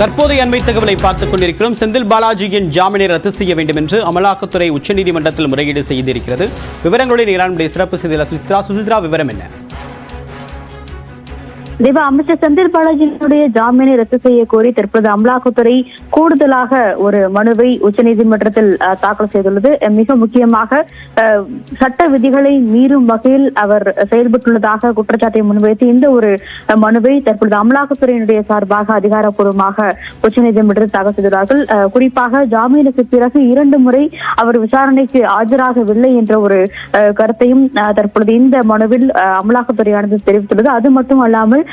தற்போதைய அண்மை தகவலை பார்த்துக் கொண்டிருக்கிறோம். செந்தில் பாலாஜியின் ஜாமீனை ரத்து செய்ய வேண்டும் என்று அமலாக்கத்துறை உச்சநீதிமன்றத்தில் முறையீடு செய்திருக்கிறது. விவரங்களுடன் இரானுடைய சிறப்பு செய்தியாளர் சுசித்ரா, விவரம் என்ன? தேவா, அமைச்சர் செந்தில் பாலாஜியினுடைய ஜாமீனை ரத்து செய்ய கோரி தற்போது அமலாக்கத்துறை கூடுதலாக ஒரு மனுவை உச்சநீதிமன்றத்தில் தாக்கல் செய்துள்ளது. மிக முக்கியமாக சட்ட விதிகளை மீறும் வகையில் அவர் செயல்பட்டுள்ளதாக குற்றச்சாட்டை முன்வைத்து இந்த ஒரு மனுவை தற்பொழுது அமலாக்கத்துறையினுடைய சார்பாக அதிகாரப்பூர்வமாக உச்சநீதிமன்றத்தில் தாக்கல் செய்துள்ளார்கள். குறிப்பாக ஜாமீனுக்கு பிறகு 2 முறை அவர் விசாரணைக்கு ஆஜராகவில்லை என்ற ஒரு கருத்தையும் தற்பொழுது இந்த மனுவில் அமலாக்கத்துறையானது தெரிவித்துள்ளது. அது மட்டுமல்லாமல்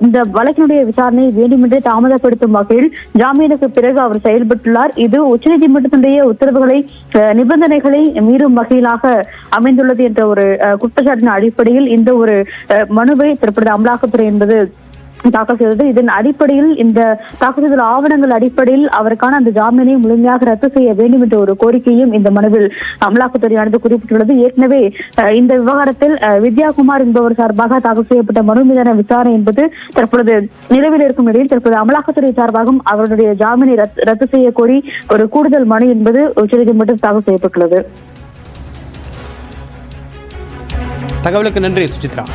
இந்த வழக்கினுடைய விசாரணையை வேண்டுமென்றே தாமதப்படுத்தும் வகையில் ஜாமீனுக்கு பிறகு அவர் செயல்பட்டுள்ளார். இது உச்சநீதிமன்றத்தினுடைய உத்தரவுகளை நிபந்தனைகளை மீறும் வகையிலாக அமைந்துள்ளது என்ற ஒரு குற்றச்சாட்டின் அடிப்படையில் இந்த ஒரு மனுவை தற்பொழுது அமலாக்கத்துறை என்பது தாக்கல் செய்தது. இதன் அடிப்படையில் இந்த தாக்கல் செய்துள்ள ஆவணங்கள் அடிப்படையில் அவருக்கான அந்த ஜாமீனை முழுமையாக ரத்து செய்ய வேண்டும் என்ற ஒரு கோரிக்கையும் இந்த மனுவில் அமலாக்கத்துறையானது குறிப்பிட்டுள்ளது. ஏற்கனவே இந்த விவகாரத்தில் வித்யாகுமார் என்பவர் சார்பாக தாக்கல் செய்யப்பட்ட மனு மீதான விசாரணை என்பது தற்பொழுது நிலவில் இருக்கும் நிலையில் தற்போது அமலாக்கத்துறை சார்பாகவும் அவருடைய ஜாமீனை ரத்து செய்ய கோரி ஒரு கூடுதல் மனு என்பது உச்சநீதிமன்றத்தில் தாக்கல் செய்யப்பட்டுள்ளது. தகவலுக்கு நன்றி சுசித்ரா.